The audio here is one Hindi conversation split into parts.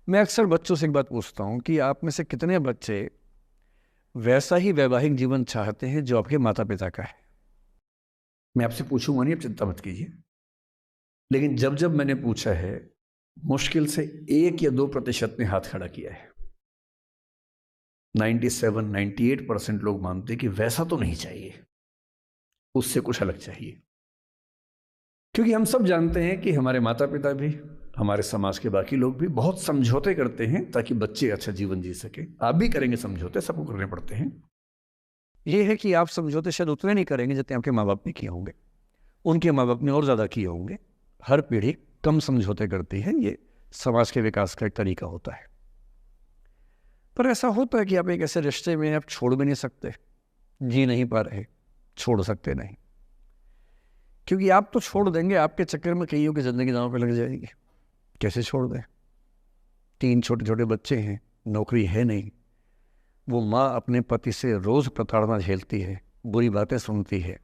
मैं अक्सर बच्चों से एक बात पूछता हूँ कि आप में से कितने बच्चे वैसा ही वैवाहिक जीवन चाहते हैं जो आपके माता पिता का है। मैं आपसे पूछूंगा नहीं, आप चिंता मत कीजिए। लेकिन जब जब मैंने पूछा है, मुश्किल से 1 या 2% ने हाथ खड़ा किया है। 97-98% लोग मानते हैं कि वैसा तो नहीं चाहिए, उससे कुछ अलग चाहिए। क्योंकि हम सब जानते हैं कि हमारे माता पिता भी, हमारे समाज के बाकी लोग भी बहुत समझौते करते हैं ताकि बच्चे अच्छा जीवन जी सके। आप भी करेंगे समझौते, सबको करने पड़ते हैं। ये है कि आप समझौते शायद उतने नहीं करेंगे जितने आपके माँ बाप ने किए होंगे, उनके माँ बाप ने और ज़्यादा किए होंगे। हर पीढ़ी कम समझौते करती है, ये समाज के विकास का एक तरीका होता है। पर ऐसा होता है कि आप एक ऐसे रिश्ते में आप छोड़ भी नहीं सकते, जी नहीं पा रहे, छोड़ सकते नहीं। क्योंकि आप तो छोड़ देंगे, आपके चक्कर में कईयों की ज़िंदगी दांव पे लग जाएगी। कैसे छोड़ दें? 3 छोटे छोटे बच्चे हैं, नौकरी है नहीं, वो माँ अपने पति से रोज़ प्रताड़ना झेलती है, बुरी बातें सुनती है,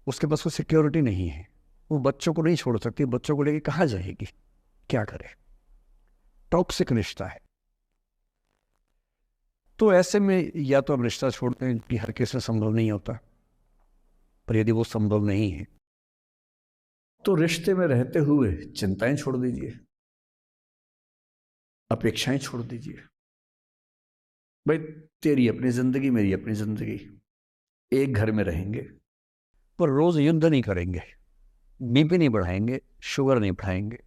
उसके पास कोई सिक्योरिटी नहीं है। वो बच्चों को नहीं छोड़ सकती, बच्चों को लेके कहाँ जाएगी, क्या करे? टॉक्सिक रिश्ता है। तो ऐसे में या तो हम रिश्ता छोड़ते हैं, कि हर केस में संभव नहीं होता, पर यदि वो संभव नहीं है तो रिश्ते में रहते हुए चिंताएं छोड़ दीजिए, अपेक्षाएं छोड़ दीजिए। भाई, तेरी अपनी जिंदगी, मेरी अपनी जिंदगी, एक घर में रहेंगे पर रोज युद्ध नहीं करेंगे, बीपी नहीं बढ़ाएंगे, शुगर नहीं बढ़ाएंगे,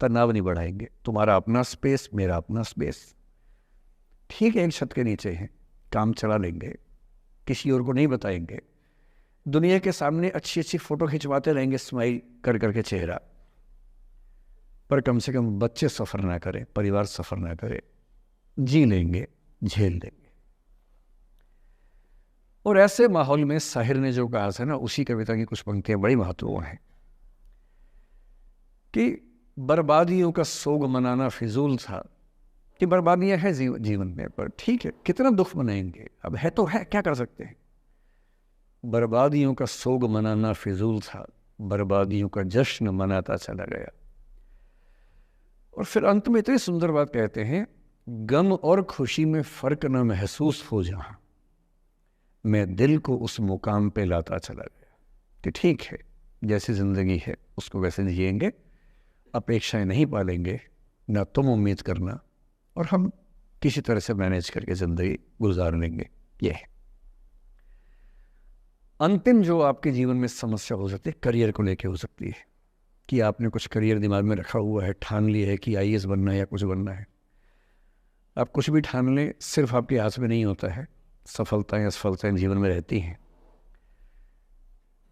तनाव नहीं बढ़ाएंगे। तुम्हारा अपना स्पेस, मेरा अपना स्पेस, ठीक है, एक छत के नीचे हैं, काम चला लेंगे, किसी और को नहीं बताएंगे। दुनिया के सामने अच्छी अच्छी फोटो खिंचवाते रहेंगे स्माइल कर करके चेहरा, पर कम से कम बच्चे सफ़र ना करें, परिवार सफ़र ना करे। जी लेंगे, झेल लेंगे। और ऐसे माहौल में साहिर ने जो कहा था ना, उसी कविता की कुछ पंक्तियां बड़ी महत्वपूर्ण हैं कि बर्बादियों का सोग मनाना फिजूल था। कि बर्बादियां हैं जीवन में, पर ठीक है, कितना दुख मनाएंगे, अब है तो है, क्या कर सकते हैं। बर्बादियों का सोग मनाना फिजूल था, बर्बादियों का जश्न मनाता चला गया। और फिर अंत में इतनी सुंदर बात कहते हैं, गम और खुशी में फर्क न महसूस हो जहां, मैं दिल को उस मुकाम पे लाता चला गया। कि ठीक है, जैसी ज़िंदगी है उसको वैसे जिएंगे, अपेक्षाएं नहीं पालेंगे, ना तुम उम्मीद करना, और हम किसी तरह से मैनेज करके ज़िंदगी गुजार लेंगे। ये है अंतिम जो आपके जीवन में समस्या हो सकती है, करियर को लेके हो सकती है। कि आपने कुछ करियर दिमाग में रखा हुआ है, ठान लिया है कि आईएएस बनना है या कुछ बनना है। आप कुछ भी ठान लें, सिर्फ आपके हाथ में नहीं होता है। सफलताएं असफलताएं जीवन में रहती हैं।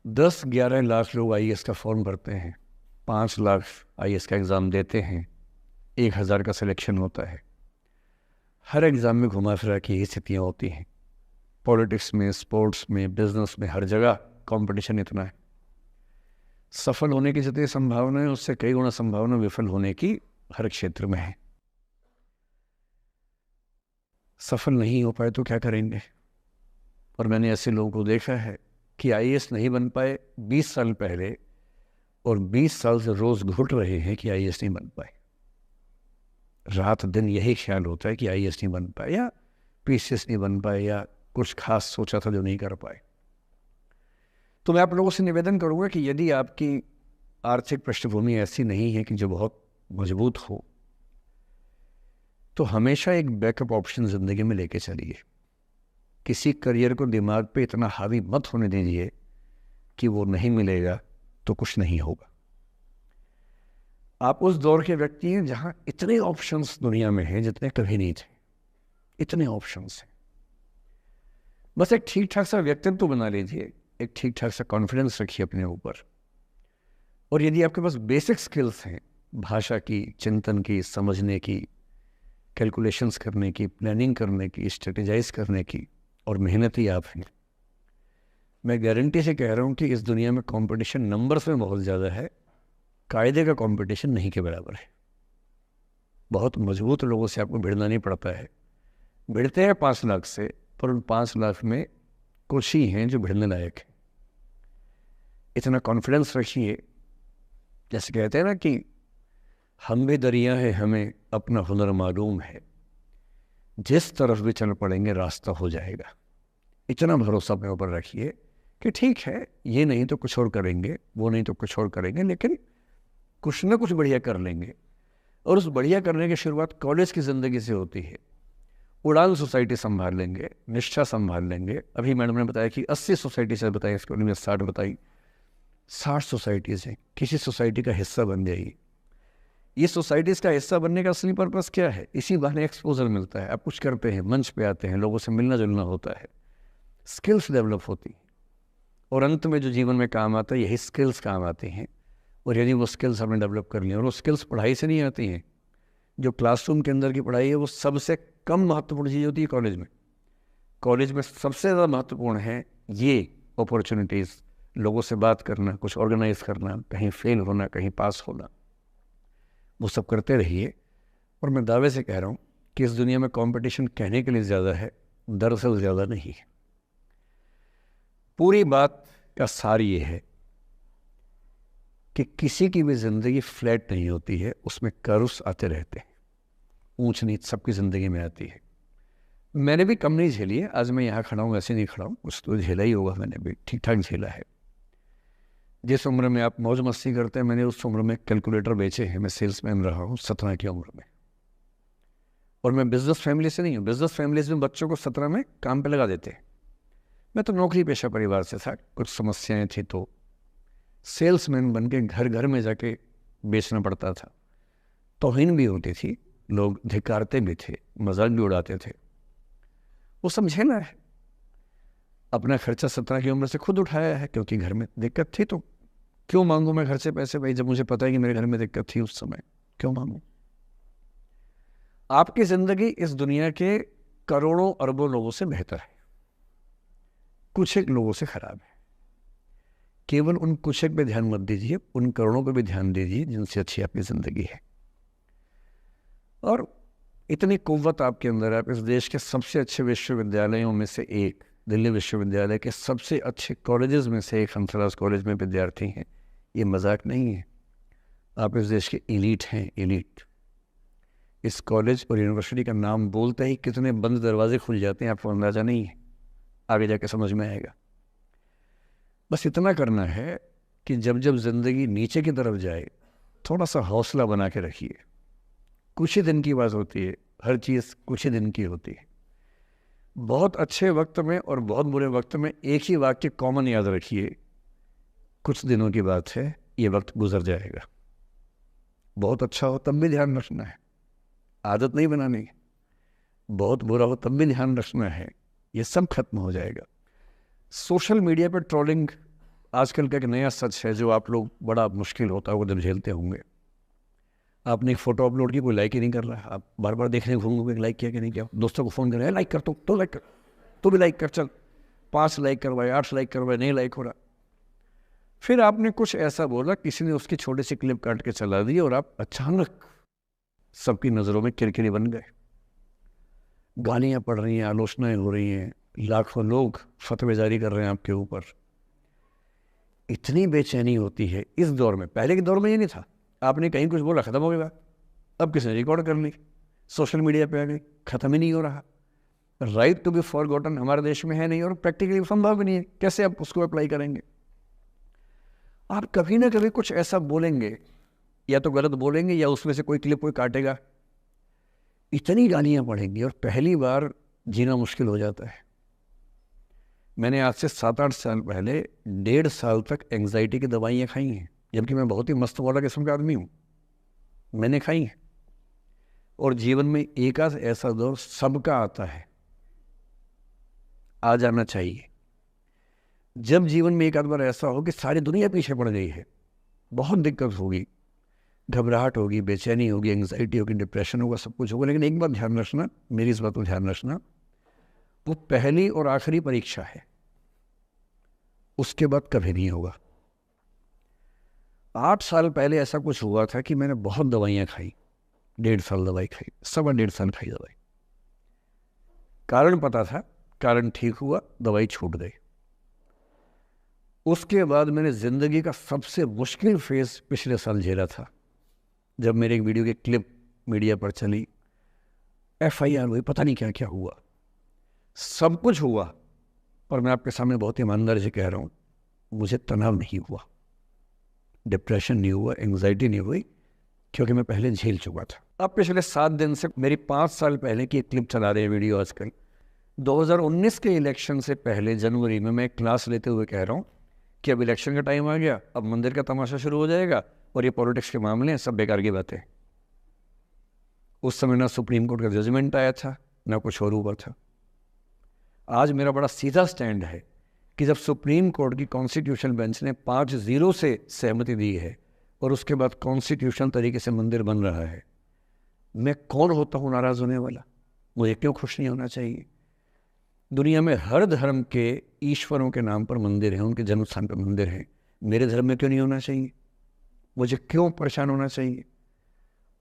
10-11 लाख लोग आईएएस का फॉर्म भरते हैं, 5 लाख आईएएस का एग्ज़ाम देते हैं, 1000 का सिलेक्शन होता है। हर एग्ज़ाम में घुमा फिरा की ही स्थितियाँ होती हैं। पॉलिटिक्स में, स्पोर्ट्स में, बिजनेस में, हर जगह कंपटीशन इतना है। सफल होने की जितनी संभावना है, उससे कई गुना संभावना विफल होने की हर क्षेत्र में है। सफल नहीं हो पाए तो क्या करेंगे? और मैंने ऐसे लोगों को देखा है कि आईएएस नहीं बन पाए 20 साल पहले, और 20 साल से रोज़ घुट रहे हैं कि आईएएस नहीं बन पाए। रात दिन यही ख्याल होता है कि आईएएस नहीं बन पाए, या पीसीएस नहीं बन पाए, या कुछ खास सोचा था जो नहीं कर पाए। तो मैं आप लोगों से निवेदन करूंगा कि यदि आपकी आर्थिक पृष्ठभूमि ऐसी नहीं है कि जो बहुत मजबूत हो, तो हमेशा एक बैकअप ऑप्शन ज़िंदगी में लेके चलिए। किसी करियर को दिमाग पे इतना हावी मत होने दीजिए कि वो नहीं मिलेगा तो कुछ नहीं होगा। आप उस दौर के व्यक्ति हैं जहां इतने ऑप्शंस दुनिया में हैं जितने कभी नहीं थे। इतने ऑप्शंस हैं। बस एक ठीक ठाक सा व्यक्तित्व बना लीजिए, एक ठीक ठाक सा कॉन्फिडेंस रखिए अपने ऊपर। और यदि आपके पास बेसिक स्किल्स हैं, भाषा की, चिंतन की, समझने की, कैलकुलेशंस करने की, प्लानिंग करने की, स्ट्रेटेजाइज करने की, और मेहनती आप हैं, मैं गारंटी से कह रहा हूँ कि इस दुनिया में कंपटीशन नंबर्स में बहुत ज़्यादा है, कायदे का कंपटीशन नहीं के बराबर है। बहुत मजबूत लोगों से आपको भिड़ना नहीं पड़ता है। भिड़ते हैं 5 लाख से, पर उन 5 लाख में कुछ ही हैं जो भिड़ने लायक है। इतना कॉन्फिडेंस रखिए। जैसे कहते हैं ना कि हम भी दरिया है, हमें अपना हुनर मालूम है, जिस तरफ भी चल पड़ेंगे रास्ता हो जाएगा। इतना भरोसा अपने ऊपर रखिए कि ठीक है, ये नहीं तो कुछ और करेंगे, वो नहीं तो कुछ और करेंगे, लेकिन कुछ ना कुछ बढ़िया कर लेंगे। और उस बढ़िया करने की शुरुआत कॉलेज की ज़िंदगी से होती है। उड़ान सोसाइटी संभाल लेंगे, निष्ठा संभाल लेंगे। अभी मैडम ने बताया कि 80 सोसाइटी से बताई, इसको में 60 बताई। 60 सोसाइटीज़ हैं, किसी सोसाइटी का हिस्सा बन जाइए। ये सोसाइटीज़ का हिस्सा बनने का असली पर्पस क्या है? इसी बहाने एक्सपोजर मिलता है, आप कुछ करते हैं, मंच पे आते हैं, लोगों से मिलना जुलना होता है, स्किल्स डेवलप होती हैं, और अंत में जो जीवन में काम आता है यही स्किल्स काम आते हैं। और यदि वो स्किल्स हमने डेवलप कर ली, और वो स्किल्स पढ़ाई से नहीं आती हैं, जो क्लासरूम के अंदर की पढ़ाई है वो सबसे कम महत्वपूर्ण चीज़ होती है कॉलेज में। कॉलेज में सबसे ज़्यादा महत्वपूर्ण है ये अपॉर्चुनिटीज़, लोगों से बात करना, कुछ ऑर्गेनाइज करना, कहीं फेल होना, कहीं पास होना, वो सब करते रहिए। और मैं दावे से कह रहा हूँ कि इस दुनिया में कंपटीशन कहने के लिए ज़्यादा है, दरअसल ज़्यादा नहीं है। पूरी बात का सार ये है कि किसी की भी ज़िंदगी फ्लैट नहीं होती है, उसमें कर्व्स आते रहते हैं, ऊंच नीच सबकी ज़िंदगी में आती है। मैंने भी कम नहीं झेली है, आज मैं यहाँ खड़ा हूँ ऐसे नहीं खड़ा हूँ, कुछ तो झेला ही होगा, मैंने भी ठीक ठाक झेला है। जिस उम्र में आप मौज मस्ती करते हैं, मैंने उस उम्र में कैलकुलेटर बेचे हैं। मैं सेल्समैन रहा हूँ 17 की उम्र में, और मैं बिजनेस फैमिली से नहीं हूँ। बिजनेस फैमिलीज में बच्चों को 17 में काम पे लगा देते हैं। मैं तो नौकरी पेशा परिवार से था, कुछ समस्याएं थी तो सेल्समैन बन के घर घर में जाके बेचना पड़ता था। तौहीन भी होती थी, लोग धिक्कारते भी थे, मजाक भी उड़ाते थे। वो समझे ना है, अपना खर्चा 17 की उम्र से खुद उठाया है, क्योंकि घर में दिक्कत थी। तो क्यों मांगू मैं घर से पैसे भाई, जब मुझे पता है कि मेरे घर में दिक्कत थी उस समय, क्यों मांगू? आपकी जिंदगी इस दुनिया के करोड़ों अरबों लोगों से बेहतर है, कुछ एक लोगों से खराब है। केवल उन कुछ एक पे ध्यान मत दीजिए, उन करोड़ों पे भी ध्यान दीजिए जिनसे अच्छी आपकी जिंदगी है। और इतनी कुव्वत आपके अंदर है, आप इस देश के सबसे अच्छे विश्वविद्यालयों में से एक, दिल्ली विश्वविद्यालय के सबसे अच्छे कॉलेजेस में से एक, हंसराज कॉलेज में विद्यार्थी हैं। ये मजाक नहीं है, आप इस देश के एलीट हैं, एलीट। इस कॉलेज और यूनिवर्सिटी का नाम बोलते ही कितने बंद दरवाजे खुल जाते हैं, आपको अंदाजा नहीं है, आगे जाके समझ में आएगा। बस इतना करना है कि जब जब जिंदगी नीचे की तरफ जाए, थोड़ा सा हौसला बना के रखिए। कुछ ही दिन की बात होती है, हर चीज़ कुछ ही दिन की होती है। बहुत अच्छे वक्त में और बहुत बुरे वक्त में एक ही वाक्य कॉमन याद रखिए, कुछ दिनों की बात है, ये वक्त गुजर जाएगा। बहुत अच्छा हो तब भी ध्यान रखना है, आदत नहीं बनानी है। बहुत बुरा हो तब भी ध्यान रखना है, ये सब खत्म हो जाएगा। सोशल मीडिया पर ट्रोलिंग आजकल का एक नया सच है, जो आप लोग बड़ा मुश्किल होता है वो जब झेलते होंगे। आपने एक फ़ोटो अपलोड की, कोई लाइक ही नहीं कर रहा है, आप बार बार देखने घूमोगे लाइक किया कि नहीं किया। दोस्तों को फ़ोन कर रहे हैं, लाइक कर, तो लाइक कर, तो भी लाइक कर, चल 5 लाइक करवाए, 8 लाइक करवाए, नहीं लाइक हो रहा। फिर आपने कुछ ऐसा बोला, किसी ने उसकी छोटी सी क्लिप काट के चला दी, और आप अचानक सबकी नज़रों में किरकिरी बन गए। गालियाँ पड़ रही हैं, आलोचनाएँ हो रही हैं, लाखों लोग फतवे जारी कर रहे हैं आपके ऊपर। इतनी बेचैनी होती है इस दौर में। पहले के दौर में ये नहीं था, आपने कहीं कुछ बोला खत्म हो गई बात। अब किसी ने रिकॉर्ड कर ली, सोशल मीडिया पे आ गई, खत्म ही नहीं हो रहा। राइट टू बी फॉरगॉटन हमारे देश में है नहीं, और प्रैक्टिकली संभव भी नहीं है। कैसे आप उसको अप्लाई करेंगे? आप कभी ना कभी कुछ ऐसा बोलेंगे, या तो गलत बोलेंगे या उसमें से कोई क्लिप कोई काटेगा, इतनी गालियां पड़ेंगी और पहली बार जीना मुश्किल हो जाता है। मैंने आज से 7-8 साल पहले 1.5 साल तक एंग्जाइटी की दवाइयाँ खाई हैं, जबकि मैं बहुत ही मस्त वाला किस्म का आदमी हूँ, मैंने खाई हैं। और जीवन में एक आध ऐसा दौर सबका आता है, आ जाना चाहिए। जब जीवन में एक आध बार ऐसा हो कि सारी दुनिया पीछे पड़ गई है, बहुत दिक्कत होगी, घबराहट होगी, बेचैनी होगी, एंग्जाइटी होगी, डिप्रेशन होगा, सब कुछ होगा। लेकिन एक बात ध्यान रखना, मेरी इस बात को ध्यान रखना, वो पहली और आखिरी परीक्षा है, उसके बाद कभी नहीं होगा। 8 साल पहले ऐसा कुछ हुआ था कि मैंने बहुत दवाइयाँ खाई, 1.5 साल दवाई खाई, 1.25 साल खाई दवाई। कारण पता था, कारण ठीक हुआ, दवाई छूट गई। उसके बाद मैंने ज़िंदगी का सबसे मुश्किल फेज़ पिछले साल झेला था, जब मेरे एक वीडियो की क्लिप मीडिया पर चली, FIR हुई, पता नहीं क्या क्या हुआ, सब कुछ हुआ, पर मैं आपके सामने बहुत ईमानदारी से कह रहा हूँ, मुझे तनाव नहीं हुआ, डिप्रेशन नहीं हुआ, एंग्जाइटी नहीं हुई, क्योंकि मैं पहले झेल चुका था। अब पिछले 7 दिन से मेरी 5 साल पहले की एक क्लिप चला रहे हैं वीडियो आजकल। 2019 के इलेक्शन से पहले जनवरी में मैं एक क्लास लेते हुए कह रहा हूँ कि अब इलेक्शन का टाइम आ गया, अब मंदिर का तमाशा शुरू हो जाएगा और ये पॉलिटिक्स के मामले हैं, सब बेकार की बातें। उस समय ना सुप्रीम कोर्ट का जजमेंट आया था, ना कुछ और हुआ था। आज मेरा बड़ा सीधा स्टैंड है कि जब सुप्रीम कोर्ट की कॉन्स्टिट्यूशन बेंच ने 5-0 से सहमति दी है और उसके बाद कॉन्स्टिट्यूशन तरीके से मंदिर बन रहा है, मैं कौन होता हूँ नाराज़ होने वाला? मुझे क्यों खुश नहीं होना चाहिए? दुनिया में हर धर्म के ईश्वरों के नाम पर मंदिर हैं, उनके जन्म स्थान पर मंदिर हैं, मेरे धर्म में क्यों नहीं होना चाहिए? मुझे क्यों परेशान होना चाहिए?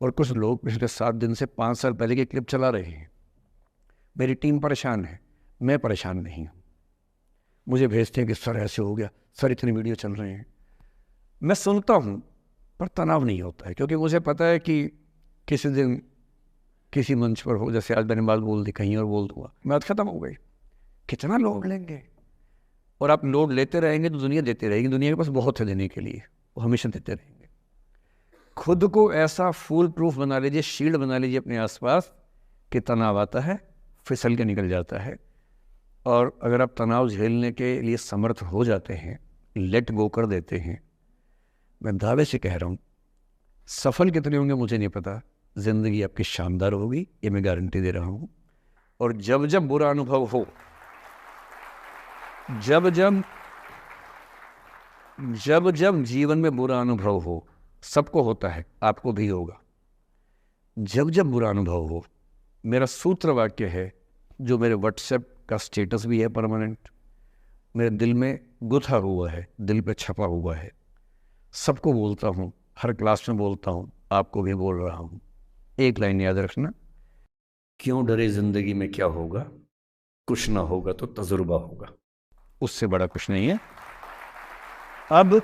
और कुछ लोग पिछले 7 दिन से 5 साल पहले की क्लिप चला रहे हैं। मेरी टीम परेशान है, मैं परेशान नहीं हूँ। मुझे भेजते हैं कि सर ऐसे हो गया, सर इतने वीडियो चल रहे हैं। मैं सुनता हूँ पर तनाव नहीं होता है, क्योंकि मुझे पता है कि किसी दिन किसी मंच पर हो, जैसे आज मैंने बात बोल दी, कहीं और बोल दूंगा, बात खत्म हो गई। कितना लोड लेंगे? और आप लोड लेते रहेंगे तो दुनिया देती रहेगी। दुनिया के पास बहुत है देने के लिए, वो हमेशा देते रहेंगे। खुद को ऐसा फूल प्रूफ बना लीजिए, शील्ड बना लीजिए अपने आसपास कि तनाव आता है फिसल के निकल जाता है। और अगर आप तनाव झेलने के लिए समर्थ हो जाते हैं, लेट गो कर देते हैं, मैं दावे से कह रहा हूँ, सफल कितने होंगे मुझे नहीं पता, जिंदगी आपकी शानदार होगी, ये मैं गारंटी दे रहा हूँ। और जब जब बुरा अनुभव हो, जब जब जीवन में बुरा अनुभव हो, सबको होता है, आपको भी होगा। जब जब बुरा अनुभव हो, मेरा सूत्र वाक्य है, जो मेरे व्हाट्सएप का स्टेटस भी है परमानेंट, मेरे दिल में गुथा हुआ है, दिल पे छपा हुआ है, सबको बोलता हूँ, हर क्लास में बोलता हूँ, आपको भी बोल रहा हूँ। एक लाइन याद रखना, क्यों डरे जिंदगी में क्या होगा, कुछ ना होगा तो तजुर्बा होगा, उससे बड़ा कुछ नहीं है। अब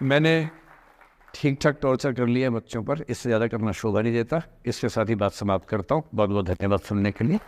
मैंने ठीक ठाक टॉर्चर कर लिया बच्चों पर, इससे ज़्यादा करना शोभा नहीं देता। इसके साथ ही बात समाप्त करता हूँ। बहुत बहुत धन्यवाद सुनने के लिए।